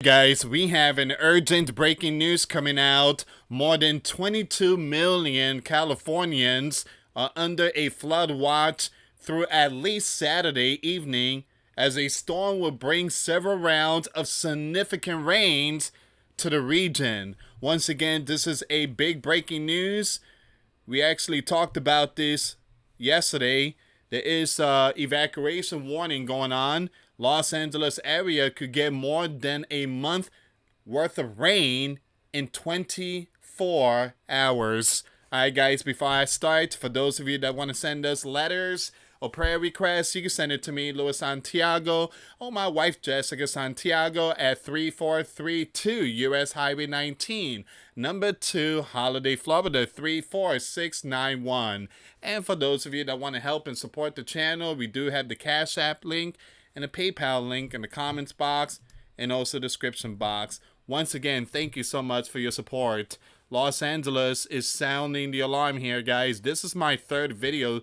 guys, we have an urgent breaking news coming out. More than 22 million Californians are under a flood watch through at least Saturday evening, as a storm will bring several rounds of significant rains to the region. Once again, this is a big breaking news. We actually talked about this yesterday. There is evacuation warning going on. Los Angeles area could get more than a month worth of rain in 24 hours. All right, guys, before I start, for those of you that want to send us letters or prayer requests, you can send it to me, US Santiago, or my wife, Jessica Santiago, at 3432 US Highway 19, number 2, Holiday, Florida, 34691. And for those of you that want to help and support the channel, we do have the Cash App link and a PayPal link in the comments box and also description box. Once again, thank you so much for your support. Los Angeles is sounding the alarm here, guys. This is my third video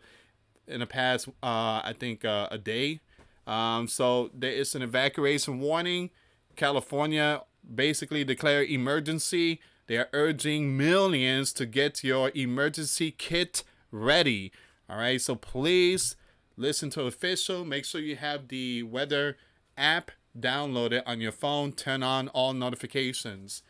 in the past, I think, a day. So there is an evacuation warning. California basically declared emergency. They are urging millions to get your emergency kit ready. All right, so please listen to official. Make sure you have the weather app downloaded on your phone. Turn on all notifications.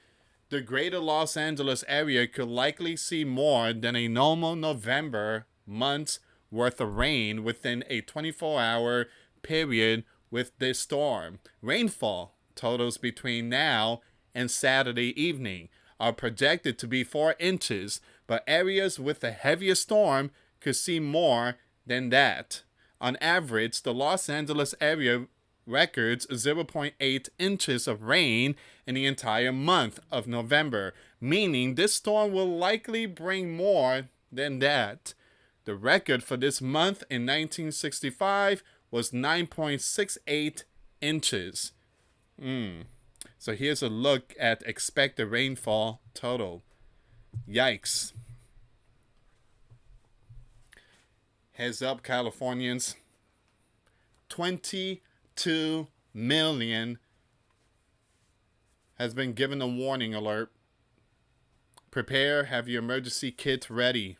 The greater Los Angeles area could likely see more than a normal November month's worth of rain within a 24-hour period with this storm. Rainfall totals between now and Saturday evening are projected to be 4 inches, but areas with the heaviest storm could see more than that. On average, the Los Angeles area records 0.8 inches of rain in the entire month of November, meaning this storm will likely bring more than that. The record for this month in 1965 was 9.68 inches. So here's a look at expected rainfall total. Yikes. Heads up, Californians. 22 million has been given a warning alert. Prepare, have your emergency kit ready.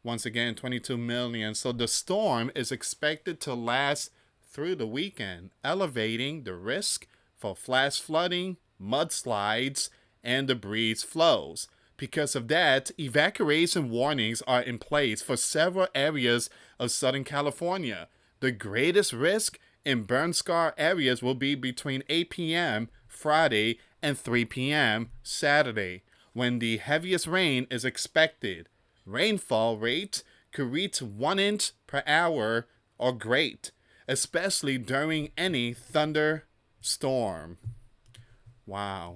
Once again, 22 million. So the storm is expected to last through the weekend, elevating the risk for flash flooding, mudslides, and debris flows. Because of that, evacuation warnings are in place for several areas of Southern California. The greatest risk in burn scar areas will be between 8 p.m. Friday and 3 p.m. Saturday, when the heaviest rain is expected. Rainfall rate could reach 1 inch per hour or great, especially during any thunderstorm. Wow.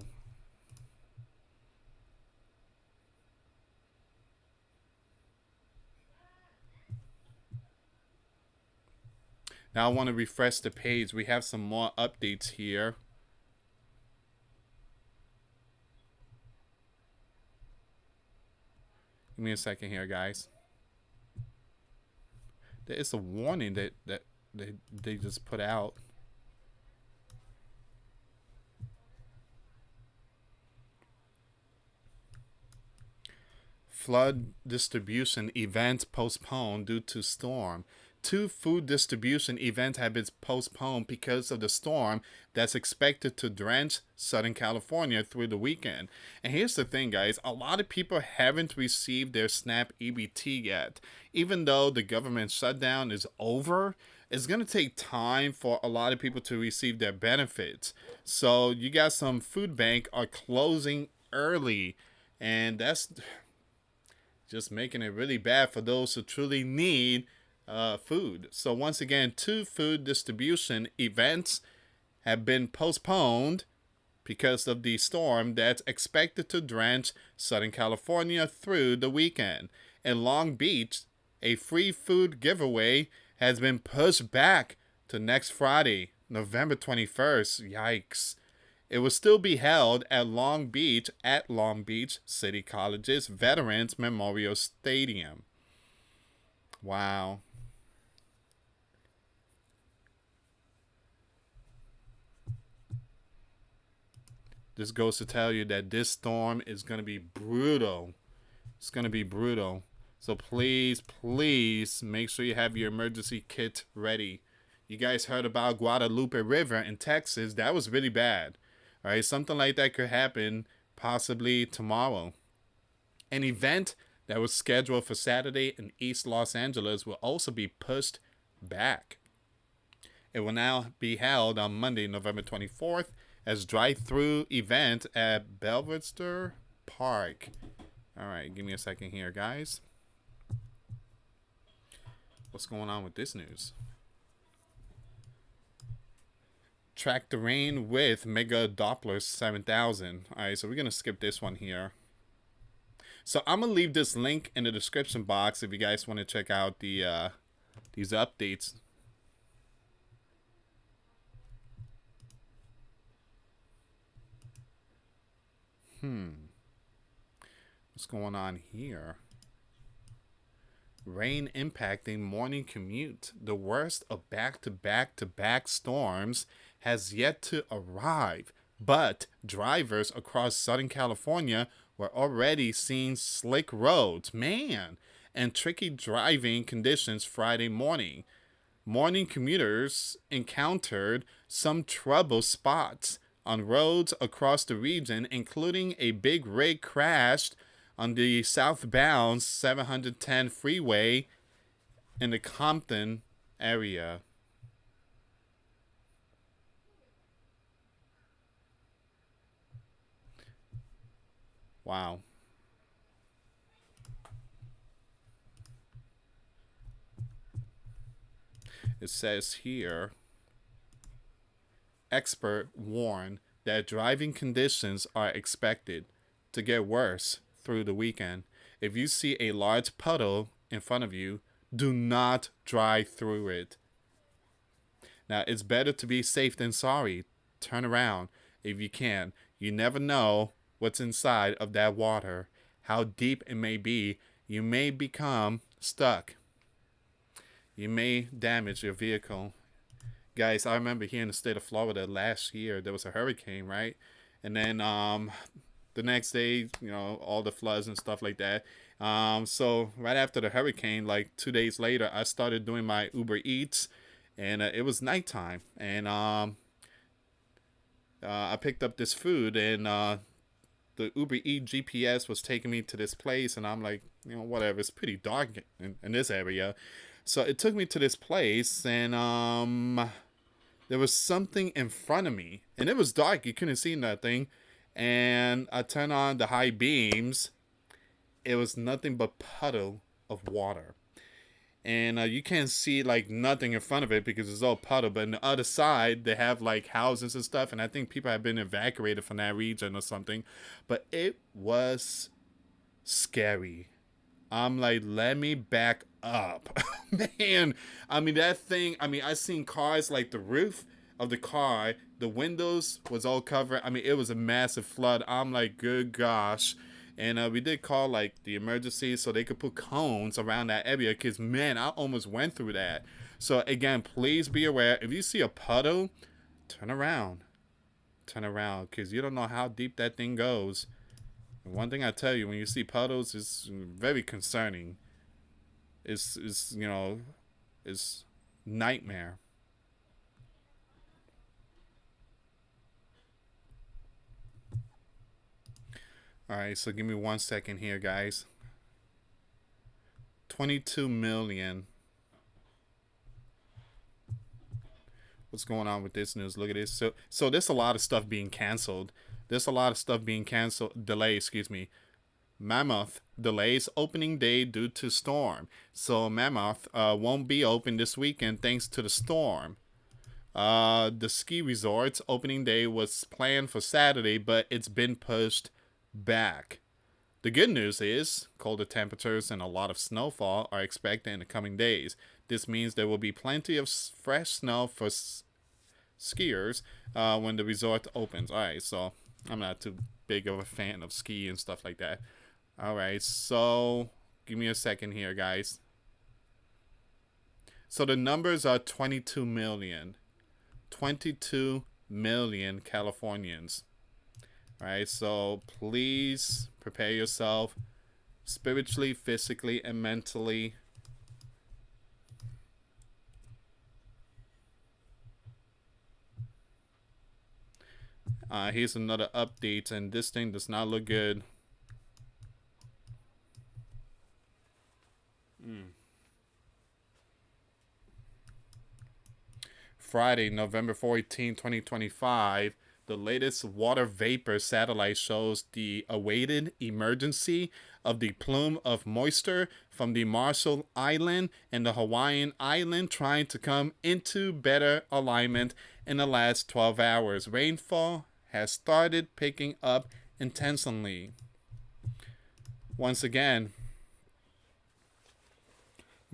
Now I want to refresh the page. We have some more updates here. Give me a second here, guys. There is a warning that they just put out. Flood distribution event postponed due to storm. 2 food distribution events have been postponed because of the storm that's expected to drench Southern California through the weekend. And here's the thing, guys. A lot of people haven't received their SNAP EBT yet. Even though the government shutdown is over, it's going to take time for a lot of people to receive their benefits. So you got some food bank are closing early, and that's just making it really bad for those who truly need food. So once again, 2 food distribution events have been postponed because of the storm that's expected to drench Southern California through the weekend. In Long Beach, a free food giveaway has been pushed back to next Friday, November 21st. Yikes. It will still be held at Long Beach City College's Veterans Memorial Stadium. Wow. This goes to tell you that this storm is going to be brutal. It's going to be brutal. So please, please make sure you have your emergency kit ready. You guys heard about Guadalupe River in Texas. That was really bad. All right, something like that could happen possibly tomorrow. An event that was scheduled for Saturday in East Los Angeles will also be pushed back. It will now be held on Monday, November 24th, as drive-through event at Belvedere Park. All right, give me a second here, guys. What's going on with this news? Track the rain with Mega Doppler 7000. All right, so we're going to skip this one here. So I'm going to leave this link in the description box if you guys want to check out the these updates. What's going on here? Rain impacting morning commute. The worst of back-to-back-to-back storms has yet to arrive, but drivers across Southern California were already seeing slick roads, man, and tricky driving conditions Friday morning. Morning commuters encountered some trouble spots on roads across the region, including a big rig crashed on the southbound 710 freeway in the Compton area. Wow. It says here, expert warn that driving conditions are expected to get worse through the weekend. If you see a large puddle in front of you, do not drive through it. Now, it's better to be safe than sorry. Turn around if you can. You never know what's inside of that water, how deep it may be. You may become stuck. You may damage your vehicle. Guys, I remember here in the state of Florida last year, there was a hurricane, right? And then the next day, all the floods and stuff like that. So right after the hurricane, like 2 days later, I started doing my Uber Eats, and it was nighttime, and I picked up this food, and the Uber Eats GPS was taking me to this place, and I'm like, whatever, it's pretty dark in this area. So it took me to this place, and there was something in front of me, and it was dark, you couldn't see nothing. And I turned on the high beams. It was nothing but puddle of water. And you can't see like nothing in front of it because it's all puddle. But on the other side, they have like houses and stuff. And I think people have been evacuated from that region or something. But it was scary. I'm like, let me back up. Man, I mean, that thing, I seen cars like the roof of the car, the windows was all covered. I mean, it was a massive flood. I'm like, good gosh. And we did call like the emergency so they could put cones around that area because, man, I almost went through that. So again, please be aware. If you see a puddle, turn around. Turn around because you don't know how deep that thing goes. And one thing I tell you, when you see puddles, it's very concerning. It's nightmare. All right, so give me 1 second here, guys. 22 million. What's going on with this news? Look at this. So there's a lot of stuff being canceled. There's a lot of stuff being canceled. Delay, excuse me. Mammoth delays opening day due to storm. So Mammoth won't be open this weekend thanks to the storm. The ski resort's opening day was planned for Saturday, but it's been pushed back. The good news is colder temperatures and a lot of snowfall are expected in the coming days. This means there will be plenty of fresh snow for skiers when the resort opens. All right, so I'm not too big of a fan of ski and stuff like that. All right, so give me a second here, guys. So the numbers are 22 million. 22 million Californians. All right, so please prepare yourself spiritually, physically, and mentally. Here's another update, and this thing does not look good. Friday, November 14, 2025, the latest water vapor satellite shows the awaited emergency of the plume of moisture from the Marshall Island and the Hawaiian Island trying to come into better alignment in the last 12 hours. Rainfall has started picking up intensely. Once again,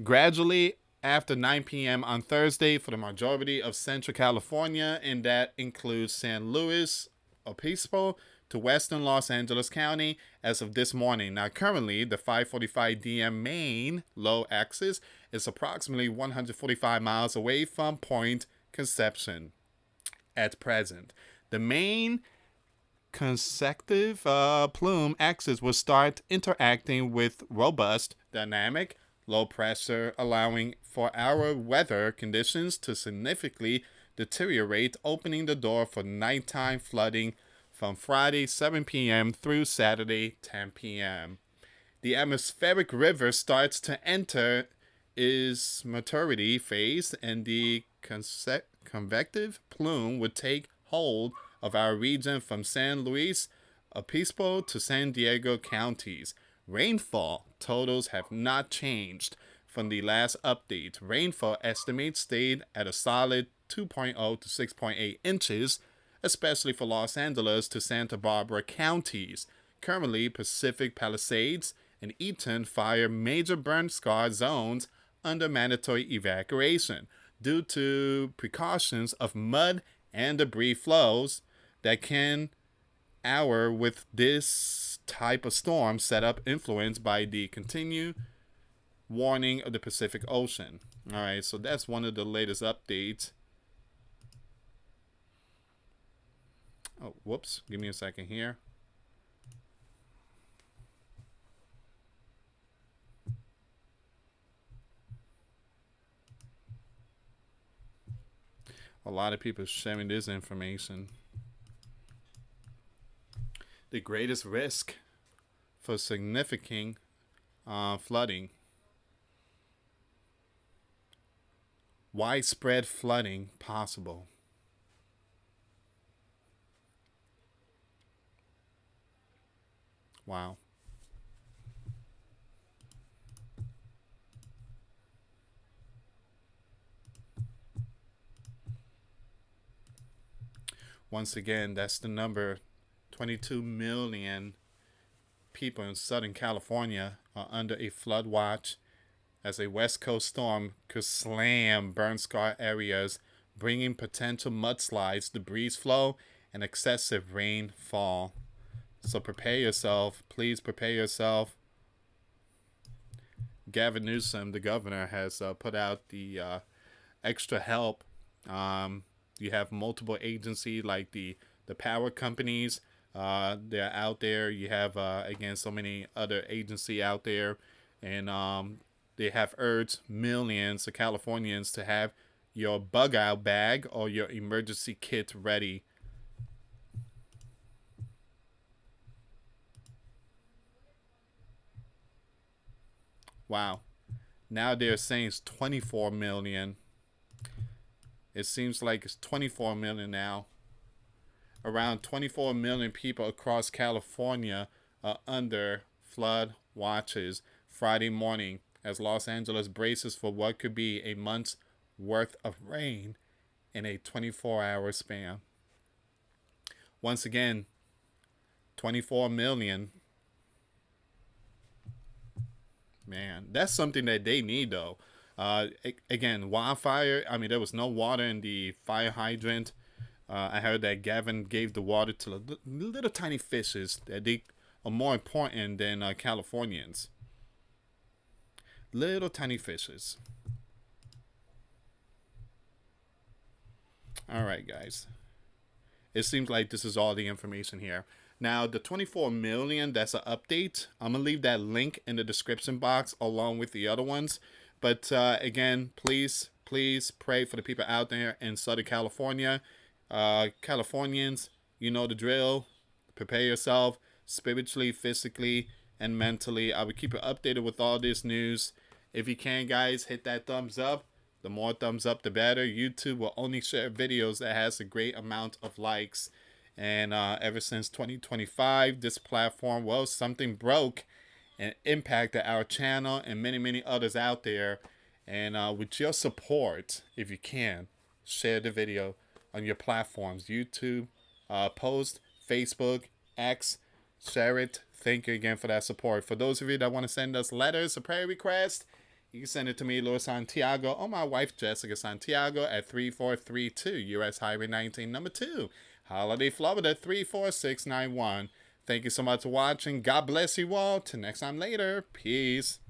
gradually after 9 p.m. on Thursday for the majority of Central California, and that includes San Luis Obispo to western Los Angeles County as of this morning. Now, currently, the 545 DM main low axis is approximately 145 miles away from Point Conception at present. The main consecutive plume axis will start interacting with robust, dynamic, low pressure, allowing for our weather conditions to significantly deteriorate, opening the door for nighttime flooding from Friday 7 p.m. through Saturday 10 p.m. The atmospheric river starts to enter its maturity phase, and the convective plume would take hold of our region from San Luis Obispo to San Diego counties. Rainfall totals have not changed from the last update. Rainfall estimates stayed at a solid 2.0 to 6.8 inches, especially for Los Angeles to Santa Barbara counties. Currently, Pacific Palisades and Eaton fire major burn scar zones under mandatory evacuation due to precautions of mud and debris flows that can hour with this type of storm setup influenced by the continued warning of the Pacific Ocean. All right, so that's one of the latest updates. Oh, whoops. Give me a second here. A lot of people sharing this information. The greatest risk for significant flooding. Widespread flooding possible. Wow. Once again, that's the number. 22 million people in Southern California are under a flood watch as a West Coast storm could slam burn scar areas, bringing potential mudslides, debris flow, and excessive rainfall. So prepare yourself. Please prepare yourself. Gavin Newsom, the governor, has put out the extra help. You have multiple agencies like the power companies. They're out there. You have again so many other agencies out there, and they have urged millions of Californians to have your bug out bag or your emergency kit ready. Wow. Now they're saying it's 24 million. It seems like it's 24 million now. Around 24 million people across California are under flood watches Friday morning as Los Angeles braces for what could be a month's worth of rain in a 24-hour span. Once again, 24 million. Man, that's something that they need though. Again, wildfire. I mean, there was no water in the fire hydrant. I heard that Gavin gave the water to little tiny fishes that they are more important than Californians. Little tiny fishes. All right, guys. It seems like this is all the information here. Now, the 24 million, that's an update. I'm going to leave that link in the description box along with the other ones. But again, please pray for the people out there in Southern California. Californians, you know the drill. Prepare yourself spiritually, physically, and mentally. I will keep you updated with all this news. If you can, guys, hit that thumbs up. The more thumbs up, the better. YouTube will only share videos that has a great amount of likes. And ever since 2025, this platform, well, something broke and impacted our channel and many others out there. And with your support, if you can, share the video on your platforms, YouTube, post, Facebook, X, share it. Thank you again for that support. For those of you that want to send us letters or prayer requests, you can send it to me, US Santiago, or my wife, Jessica Santiago, at 3432 US Highway 19, number 2, Holiday, Florida, 34691. Thank you so much for watching. God bless you all. Till next time later. Peace.